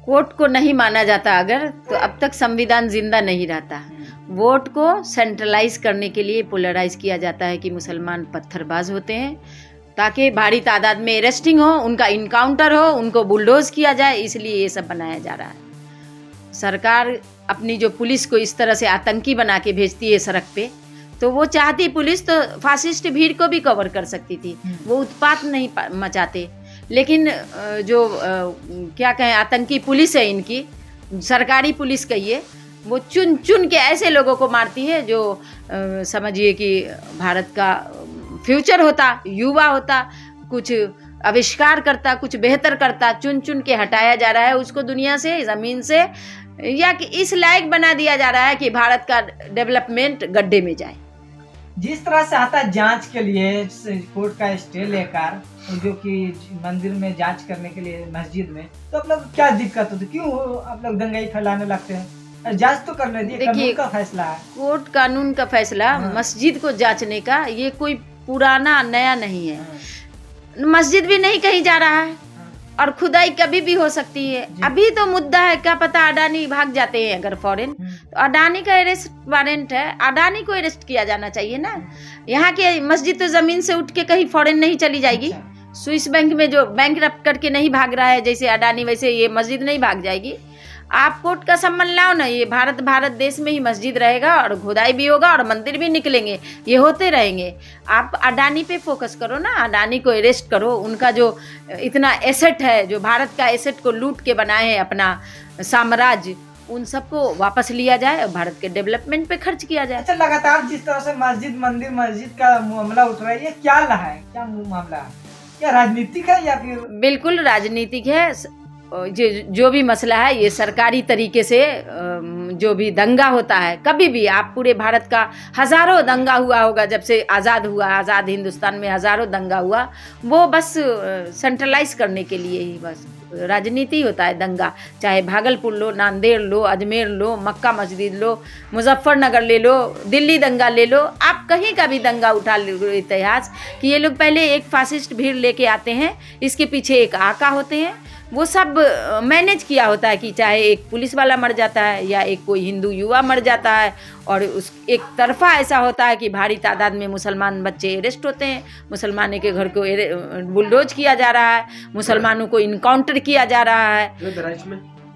Court को नहीं माना जाता अगर, तो अब तक संविधान जिंदा नहीं रहता। वोट को सेंट्रलाइज करने के लिए पोलराइज किया जाता है कि मुसलमान पत्थरबाज होते हैं, ताकि भारी तादाद में अरेस्टिंग हो, उनका इनकाउंटर हो, उनको बुलडोज किया जाए, इसलिए ये सब बनाया जा रहा है। सरकार अपनी जो पुलिस को इस तरह से आतंकी बना के भेजती है सड़क पे, तो वो चाहती पुलिस तो फासिस्ट भीड़ को भी कवर कर सकती थी, वो उत्पात नहीं मचाते। लेकिन जो क्या कहें आतंकी पुलिस है इनकी, सरकारी पुलिस कहिए, वो चुन चुन के ऐसे लोगों को मारती है जो समझिए कि भारत का फ्यूचर होता, युवा होता, कुछ आविष्कार करता, कुछ बेहतर करता, चुन चुन के हटाया जा रहा है उसको दुनिया से, ज़मीन से, या कि इस लायक बना दिया जा रहा है कि भारत का डेवलपमेंट गड्ढे में जाए। जिस तरह से आता जांच के लिए कोर्ट का स्टे लेकर, जो कि मंदिर में जांच करने के लिए मस्जिद में, तो आप लोग क्या दिक्कत होती, क्यों आप लोग दंगाई फैलाने लगते हैं? जांच तो करने दिए, कानून का फैसला है, कोर्ट कानून का फैसला। मस्जिद को जांचने का ये कोई पुराना नया नहीं है। मस्जिद भी नहीं कहीं जा रहा है और खुदाई कभी भी हो सकती है। अभी तो मुद्दा है, क्या पता अडानी भाग जाते हैं अगर फॉरेन, तो अडानी का अरेस्ट वारंट है, अडानी को अरेस्ट किया जाना चाहिए ना। यहाँ की मस्जिद तो जमीन से उठ के कहीं फॉरेन नहीं चली जाएगी। स्विस बैंक में जो बैंकरप्ट करके नहीं भाग रहा है जैसे अडानी, वैसे ये मस्जिद नहीं भाग जाएगी। आप कोर्ट का सम्मान लाओ ना, ये भारत देश में ही मस्जिद रहेगा और खुदाई भी होगा और मंदिर भी निकलेंगे, ये होते रहेंगे। आप अडानी पे फोकस करो ना, अडानी को अरेस्ट करो। उनका जो इतना एसेट है, जो भारत का एसेट को लूट के बनाए हैं अपना साम्राज्य, उन सबको वापस लिया जाए और भारत के डेवलपमेंट पे खर्च किया जाए। अच्छा, लगातार जिस तरह से मस्जिद का मामला उठ रहा है, ये क्या है, क्या मामला है, क्या राजनीतिक है या फिर? बिल्कुल राजनीतिक है। जो भी मसला है ये सरकारी तरीके से, जो भी दंगा होता है, कभी भी आप पूरे भारत का हज़ारों दंगा हुआ होगा जब से आज़ाद हुआ, आज़ाद हिंदुस्तान में हज़ारों दंगा हुआ, वो बस सेंट्रलाइज करने के लिए ही बस राजनीति होता है दंगा। चाहे भागलपुर लो, नांदेड़ लो, अजमेर लो, मक्का मस्जिद लो, मुजफ्फरनगर ले लो, दिल्ली दंगा ले लो, आप कहीं का भी दंगा उठा लो इतिहास कि ये लोग पहले एक फासिस्ट भीड़ लेके आते हैं, इसके पीछे एक आका होते हैं, वो सब मैनेज किया होता है कि चाहे एक पुलिस वाला मर जाता है या एक कोई हिंदू युवा मर जाता है, और उस एक तरफा ऐसा होता है कि भारी तादाद में मुसलमान बच्चे अरेस्ट होते हैं, मुसलमानों के घर को बुलडोज किया जा रहा है, मुसलमानों को इनकाउंटर किया जा रहा है।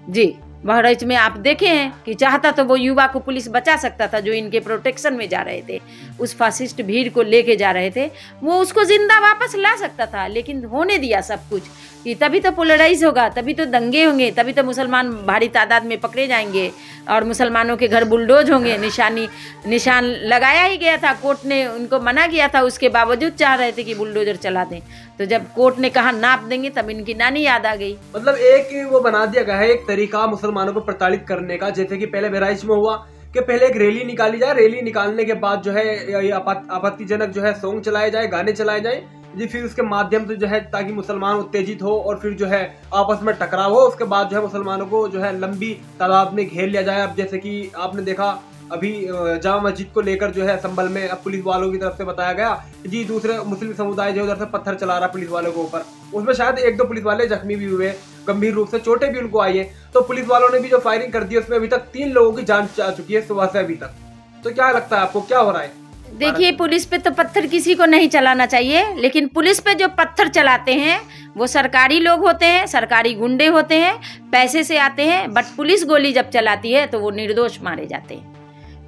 जी, बहराइच में आप देखे हैं कि चाहता तो वो युवा को पुलिस बचा सकता था, जो इनके प्रोटेक्शन में जा रहे थे, उस फासिस्ट भीड़ को लेके जा रहे थे, वो उसको जिंदा वापस ला सकता था, लेकिन होने दिया सब कुछ कि तभी तो पोलराइज होगा, तभी तो दंगे होंगे, तभी तो मुसलमान भारी तादाद में पकड़े जाएंगे और मुसलमानों के घर बुलडोज होंगे। निशान लगाया ही गया था, कोर्ट ने उनको मना किया था, उसके बावजूद चाह रहे थे कि बुलडोजर चला दें। तो जब कोर्ट ने कहा नाप देंगे, तब इनकी नानी याद आ गई। मतलब एक वो बना दिया गया है एक तरीका मुसलमानों को प्रताड़ित करने का, जैसे कि पहले बहराइच में हुआ कि पहले एक रैली निकाली जाए, रैली निकालने के बाद जो है आपत्तिजनक जो है सॉन्ग चलाए जाए, गाने चलाए जाए जी, फिर उसके माध्यम से जो है ताकि मुसलमान उत्तेजित हो और फिर जो है आपस में टकराव हो। उसके बाद जो है मुसलमानों को जो है लंबी तादाद में घेर लिया जाए। अब जैसे कि आपने देखा अभी जामा मस्जिद को लेकर जो है संभल में अब पुलिस वालों की तरफ से बताया गया जी, दूसरे मुस्लिम समुदाय जो उधर से पत्थर चला रहा पुलिस वालों के ऊपर, उसमें शायद 1-2 पुलिस वाले जख्मी भी हुए, गंभीर रूप से चोटें भी उनको आई है। तो पुलिस वालों ने भी जो फायरिंग कर दी उसमें अभी तक 3 लोगों की जान जा चुकी है सुबह से अभी तक। तो क्या लगता है आपको, क्या हो रहा है? देखिए, पुलिस पे तो पत्थर किसी को नहीं चलाना चाहिए, लेकिन पुलिस पे जो पत्थर चलाते हैं वो सरकारी लोग होते हैं, सरकारी गुंडे होते हैं, पैसे से आते हैं। बट पुलिस गोली जब चलाती है तो वो निर्दोष मारे जाते हैं।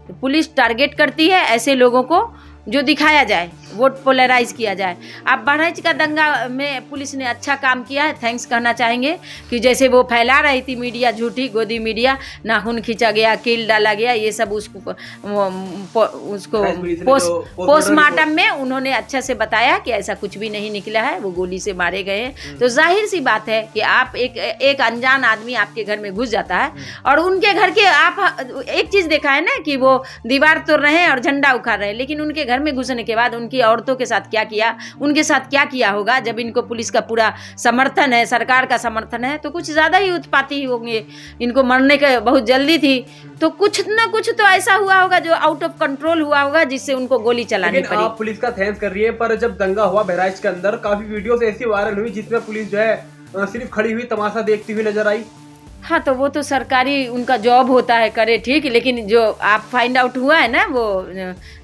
तो पुलिस टारगेट करती है ऐसे लोगों को जो दिखाया जाए, वोट पोलराइज किया जाए। अब बहराइच का दंगा में पुलिस ने अच्छा काम किया है, थैंक्स कहना चाहेंगे कि जैसे वो फैला रही थी मीडिया, झूठी गोदी मीडिया, नाखून खींचा गया, कील डाला गया, ये सब उसको पोस्टमार्टम में उन्होंने अच्छे से बताया कि ऐसा कुछ भी नहीं निकला है, वो गोली से मारे गए हैं। तो जाहिर सी बात है कि आप एक अनजान आदमी आपके घर में घुस जाता है और उनके घर के, आप एक चीज़ देखा है ना कि वो दीवार तोड़ रहे हैं और झंडा उखाड़ रहे हैं, लेकिन उनके घर में घुसने के बाद उनकी औरतों के साथ क्या किया, उनके साथ क्या किया होगा। जब इनको पुलिस का पूरा समर्थन है, सरकार का समर्थन है, तो कुछ ज़्यादा ही उत्पाती होंगे, इनको मरने का बहुत जल्दी थी, तो कुछ ना कुछ तो ऐसा हुआ होगा जो आउट ऑफ कंट्रोल हुआ होगा जिससे उनको गोली चलानी पड़ी। आप पुलिस का थैंक्स कर रही है, पर जब दंगा हुआ बहराइच के अंदर काफी वीडियोस ऐसी वायरल हुई जिसमें पुलिस जो है सिर्फ खड़ी हुई तमाशा देखती हुई नजर आई। हाँ, तो वो तो सरकारी उनका जॉब होता है, करे ठीक, लेकिन जो आप फाइंड आउट हुआ है ना, वो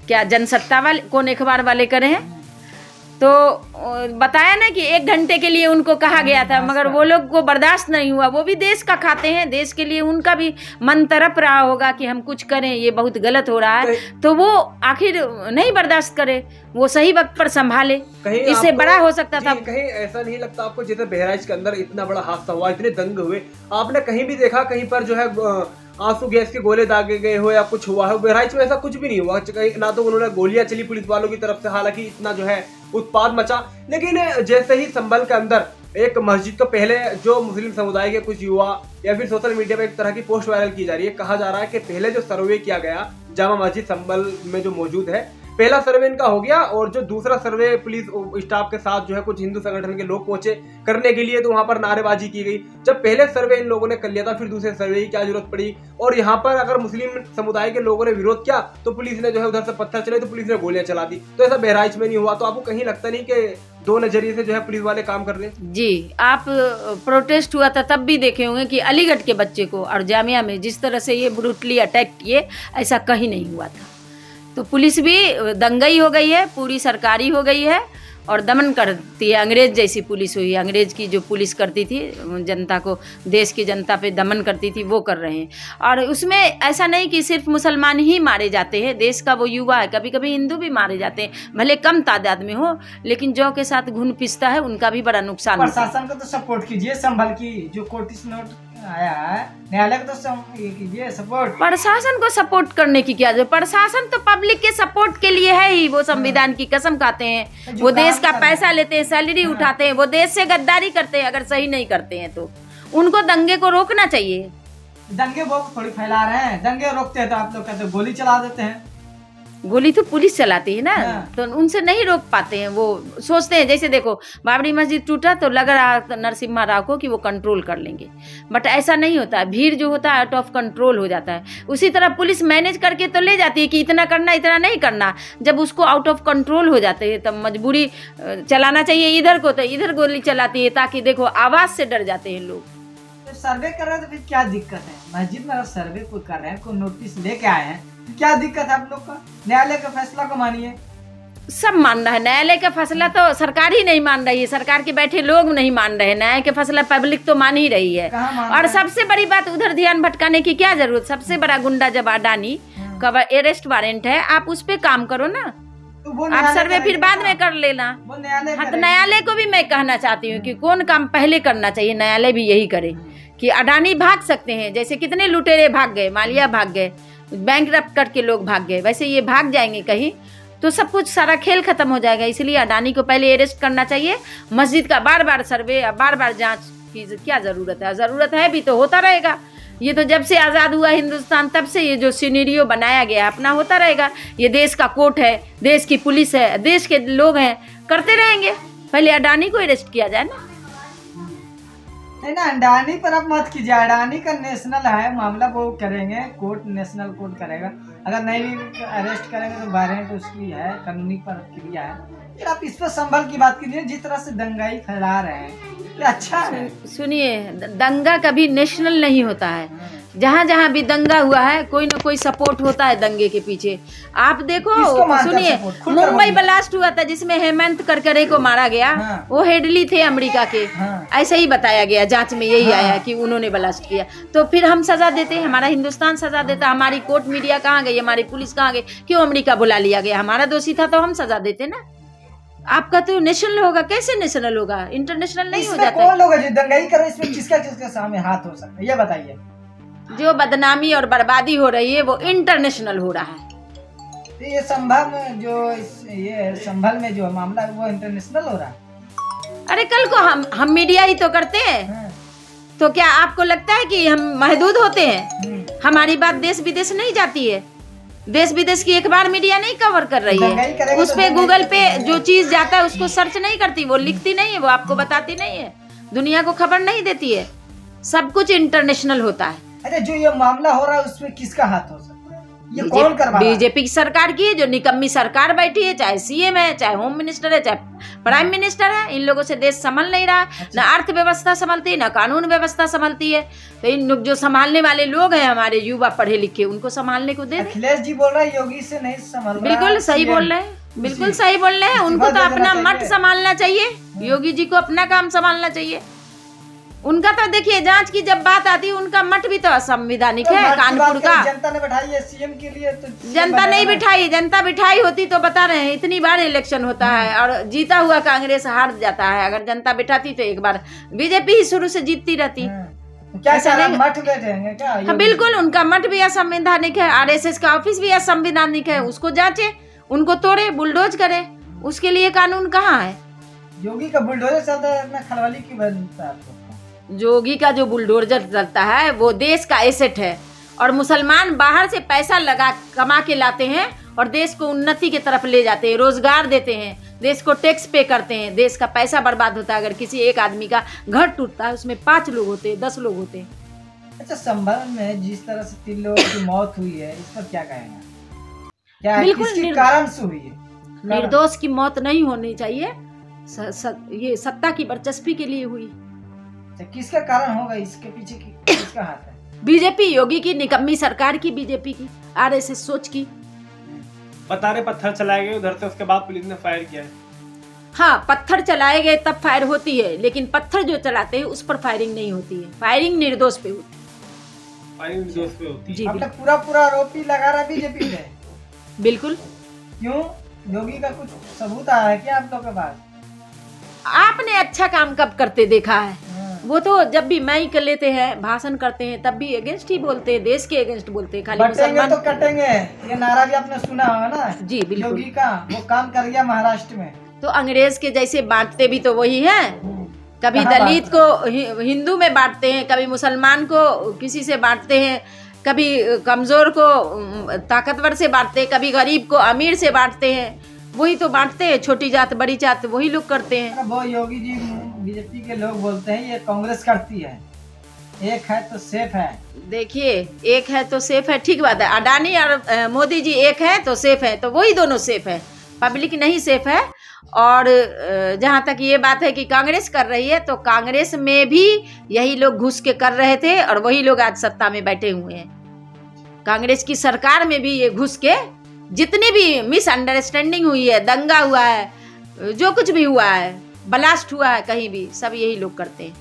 क्या जनसत्ता वाले कौन अखबार वाले करे हैं, तो बताया ना कि 1 घंटे के लिए उनको कहा गया था, मगर वो लोग को बर्दाश्त नहीं हुआ। वो भी देश का खाते हैं, देश के लिए उनका भी मन तड़प रहा होगा कि हम कुछ करें, ये बहुत गलत हो रहा है, तो वो आखिर नहीं बर्दाश्त करे, वो सही वक्त पर संभाले, इससे बड़ा हो सकता था। कहीं ऐसा नहीं लगता आपको, जैसे बहराइच के अंदर इतना बड़ा हादसा हुआ, इतने दंग हुए, आपने कहीं भी देखा कहीं पर जो है आंसू गैस के गोले दागे गए हो या कुछ हुआ है? बहराइच में ऐसा कुछ भी नहीं हुआ, ना तो उन्होंने गोलियां चली पुलिस वालों की तरफ से, हालांकि इतना जो है उत्पाद मचा। लेकिन जैसे ही संभल के अंदर एक मस्जिद को पहले जो मुस्लिम समुदाय के कुछ युवा या फिर सोशल मीडिया पे एक तरह की पोस्ट वायरल की जा रही है, कहा जा रहा है कि पहले जो सर्वे किया गया जामा मस्जिद संभल में जो मौजूद है, पहला सर्वे इनका हो गया, और जो दूसरा सर्वे पुलिस स्टाफ के साथ जो है कुछ हिंदू संगठन के लोग पहुंचे करने के लिए, तो वहां पर नारेबाजी की गई। जब पहले सर्वे इन लोगों ने कर लिया था, फिर दूसरे सर्वे की क्या जरूरत पड़ी? और यहाँ पर अगर मुस्लिम समुदाय के लोगों ने विरोध किया तो पुलिस ने जो है उधर से पत्थर चले, तो पुलिस ने गोलियां चला दी। तो ऐसा बहराइच में नहीं हुआ, तो आपको कहीं लगता नहीं कि दो नजरिए से जो है पुलिस वाले काम कर रहे हैं? जी, आप प्रोटेस्ट हुआ था तब भी देखे होंगे कि अलीगढ़ के बच्चे को और जामिया में जिस तरह से ये ब्रूटली अटैक किए, ऐसा कहीं नहीं हुआ था। तो पुलिस भी दंगई हो गई है, पूरी सरकारी हो गई है और दमन करती है, अंग्रेज जैसी पुलिस हुई है। अंग्रेज की जो पुलिस करती थी जनता को, देश की जनता पे दमन करती थी, वो कर रहे हैं। और उसमें ऐसा नहीं कि सिर्फ मुसलमान ही मारे जाते हैं, देश का वो युवा है, कभी कभी हिंदू भी मारे जाते हैं, भले कम तादाद में हो, लेकिन जो के साथ घुन पिसता है उनका भी बड़ा नुकसान होता है। प्रशासन को तो सपोर्ट कीजिए, संभल की जो कोर्टिस नोट आया है, न्यायालय को तो कीजिए सपोर्ट। प्रशासन को सपोर्ट करने की क्या जरूरत? प्रशासन तो पब्लिक के सपोर्ट के लिए है ही। वो संविधान की कसम खाते हैं, वो देश का पैसा लेते हैं, सैलरी उठाते हैं, वो देश से गद्दारी करते हैं। अगर सही नहीं करते हैं तो उनको दंगे को रोकना चाहिए। दंगे वो थोड़ी फैला रहे हैं, दंगे रोकते हैं तो आप लोग कहते गोली चला देते हैं। गोली तो पुलिस चलाती है ना, तो उनसे नहीं रोक पाते हैं। वो सोचते हैं, जैसे देखो बाबरी मस्जिद टूटा तो लग रहा नरसिम्हा राव को कि वो कंट्रोल कर लेंगे, बट ऐसा नहीं होता है। भीड़ जो होता है आउट ऑफ कंट्रोल हो जाता है। उसी तरह पुलिस मैनेज करके तो ले जाती है कि इतना करना इतना नहीं करना, जब उसको आउट ऑफ कंट्रोल हो जाते हैं तब मजबूरी चलाना चाहिए इधर को, तो इधर गोली चलाती है, ताकि देखो आवाज से डर जाते हैं लोग। तो सर्वे कर रहे हैं तो फिर क्या दिक्कत है? मस्जिद में सर्वे कोई कर रहे हैं, कोई नोटिस लेके आए हैं, क्या दिक्कत है आप लोग का? न्यायालय का फैसला को मानिए। सब मान रहा है न्यायालय का फैसला, तो सरकार ही नहीं मान रही है, सरकार के बैठे लोग नहीं मान रहे हैं। न्यायालय का फैसला पब्लिक तो मान ही रही है। और सबसे बड़ी बात, उधर ध्यान भटकाने की क्या जरूरत? सबसे बड़ा गुंडा जब अडानी का अरेस्ट वारंट है, आप उस पे काम करो ना, तो आप सर्वे फिर बाद में कर लेना। हाँ, तो न्यायालय को भी मैं कहना चाहती हूँ कि कौन काम पहले करना चाहिए, न्यायालय भी यही करे कि अडानी भाग सकते हैं, जैसे कितने लुटेरे भाग गए, मालिया भाग गए, बैंकरप्ट करके लोग भाग गए, वैसे ये भाग जाएंगे कहीं तो सब कुछ सारा खेल खत्म हो जाएगा। इसलिए अडानी को पहले अरेस्ट करना चाहिए। मस्जिद का बार बार सर्वे या बार बार जांच की क्या जरूरत है? जरूरत है भी तो होता रहेगा। ये तो जब से आज़ाद हुआ हिंदुस्तान तब से ये जो सिनेरियो बनाया गया अपना होता रहेगा। ये देश का कोर्ट है, देश की पुलिस है, देश के लोग हैं, करते रहेंगे। पहले अडानी को अरेस्ट किया जाए ना। नहीं ना, अडानी पर आप मत कीजिए, अडानी का नेशनल है मामला, वो करेंगे, कोर्ट नेशनल कोर्ट करेगा। अगर नहीं भी अरेस्ट करेंगे तो वारंट उसकी है, कानूनी प्रक्रिया है। फिर आप इस पर संभल की बात कीजिए, जिस तरह से दंगाई फैला रहे हैं ये अच्छा है। सुनिए, दंगा कभी नेशनल नहीं होता है। जहाँ जहाँ भी दंगा हुआ है कोई ना कोई सपोर्ट होता है दंगे के पीछे। आप देखो, सुनिए, मुंबई ब्लास्ट हुआ था जिसमें हेमंत करकरे को मारा गया। हाँ। वो हेडली थे अमेरिका के। हाँ। ऐसे ही बताया गया, जांच में यही आया कि उन्होंने ब्लास्ट किया। तो फिर हम सजा देते हैं, हमारा हिंदुस्तान सजा देता, हमारी कोर्ट मीडिया कहाँ गई, हमारी पुलिस कहाँ गई? क्यों अमेरिका बुला लिया गया? हमारा दोषी था तो हम सजा देते ना। आपका तो नेशनल होगा, कैसे नेशनल होगा? इंटरनेशनल नहीं हो जाता। कौन लोग जो दंगाई कर रहे हैं, इसमें किसका किसका सामने हाथ हो सकता है, ये बताइए। जो बदनामी और बर्बादी हो रही है वो इंटरनेशनल हो रहा है। तो ये संभल में ये संभल में जो मामला है वो इंटरनेशनल हो रहा है। अरे कल को हम मीडिया ही तो करते हैं। तो क्या आपको लगता है कि हम महदूद होते हैं? हमारी बात देश विदेश नहीं जाती है? देश विदेश की अखबार मीडिया नहीं कवर कर रही है? उस पे गूगल पे जो चीज जाता है उसको सर्च नहीं करती, वो लिखती नहीं है, वो आपको बताती नहीं है, दुनिया को खबर नहीं देती है। सब कुछ इंटरनेशनल होता है। अच्छा, जो ये मामला हो रहा है उसमें किसका हाथ हो सकता है? ये कौन करवा रहा है? बीजेपी की सरकार की है, जो निकम्मी सरकार बैठी है, चाहे सीएम है, चाहे होम मिनिस्टर है, चाहे प्राइम मिनिस्टर है। इन लोगों से देश संभल नहीं रहा, ना अर्थव्यवस्था संभलती है, ना कानून व्यवस्था संभलती है। तो इन लोग जो संभालने वाले लोग हैं, हमारे युवा पढ़े लिखे, उनको संभालने को दे दें। अखिलेश जी बोल रहे हैं योगी से नहीं संभल रहा। बिल्कुल सही बोल रहे हैं, बिल्कुल सही बोल रहे हैं। उनको तो अपना मठ संभालना चाहिए, योगी जी को अपना काम संभालना चाहिए। उनका तो देखिए, जांच की जब बात आती है, उनका मठ भी तो असंवैधानिक है, कानपुर का। जनता ने बैठाई है सीएम के लिए, तो जनता नहीं बिठाई, जनता बिठाई होती तो बता रहे हैं, इतनी बार इलेक्शन होता है और जीता हुआ कांग्रेस हार जाता है। अगर जनता बिठाती तो एक बार बीजेपी ही शुरू से जीतती रहती। क्या सारा मठ बैठेंगे क्या? हाँ बिल्कुल, उनका मठ भी असंवैधानिक है, आरएसएस का ऑफिस भी असंवैधानिक है। उसको जांचे, उनको तोड़े, बुलडोज करे, उसके लिए कानून कहाँ है? योगी का बुलडोजर चलता है, इतना खलबली क्यों बनता है? योगी का जो बुलडोजर चलता है वो देश का एसेट है, और मुसलमान बाहर से पैसा लगा कमा के लाते हैं और देश को उन्नति की तरफ ले जाते हैं, रोजगार देते हैं, देश को टैक्स पे करते हैं, देश का पैसा बर्बाद होता है। अगर किसी एक आदमी का घर टूटता है, उसमें 5 लोग होते हैं, 10 लोग होते हैं। अच्छा, संभल में जिस तरह से 3 लोगों की मौत हुई है, इस पर क्या कहेंगे? क्या बिल्कुल किसके कारण से हुई है? निर्दोष की मौत नहीं होनी चाहिए, ये सत्ता की वर्चस्वी के लिए हुई। किसका कारण होगा? इसके पीछे किसका हाथ है? बीजेपी, योगी की निकम्मी सरकार की, बीजेपी की, आरएसएस सोच की। बता रहे पत्थर चलाए गए उधर से, उसके बाद पुलिस ने फायर किया है। हाँ, पत्थर चलाए गए तब फायर होती है, लेकिन पत्थर जो चलाते हैं उस पर फायरिंग नहीं होती है। फायरिंग निर्दोष पे होती है। फायरिंग निर्दोष पे होती है। जी मतलब पूरा आरोपी लगा रहा बीजेपी पे। बिल्कुल। क्यों? योगी का कुछ सबूत आया है क्या आप लोग के पास? आपने अच्छा काम कब करते देखा है? वो तो जब भी माइक लेते हैं, भाषण करते हैं, तब भी अगेंस्ट ही बोलते हैं, देश के अगेंस्ट बोलते हैं। खाली बटेंगे तो कटेंगे, ये नारा भी आपने सुना होगा ना? जी बिल्कुल। योगी का वो काम कर गया महाराष्ट्र में। तो अंग्रेज के जैसे बांटते भी तो वही है। कभी दलित को हिंदू में बांटते हैं, कभी मुसलमान को किसी से बांटते हैं, कभी कमजोर को ताकतवर से बांटते हैं, कभी गरीब को अमीर से बांटते हैं। वही तो बांटते हैं, छोटी जात बड़ी जात वही लोग करते हैं। वो योगी जी, बीजेपी के लोग बोलते हैं ये कांग्रेस करती है, एक है तो सेफ है। देखिए, एक है तो सेफ है, ठीक बात है। अडानी और मोदी जी एक है तो सेफ है, तो वही दोनों सेफ है, पब्लिक नहीं सेफ है। और जहाँ तक ये बात है कि कांग्रेस कर रही है, तो कांग्रेस में भी यही लोग घुस के कर रहे थे और वही लोग आज सत्ता में बैठे हुए हैं। कांग्रेस की सरकार में भी ये घुस के जितनी भी मिसअंडरस्टैंडिंग हुई है, दंगा हुआ है, जो कुछ भी हुआ है, ब्लास्ट हुआ है कहीं भी, सब यही लोग करते हैं।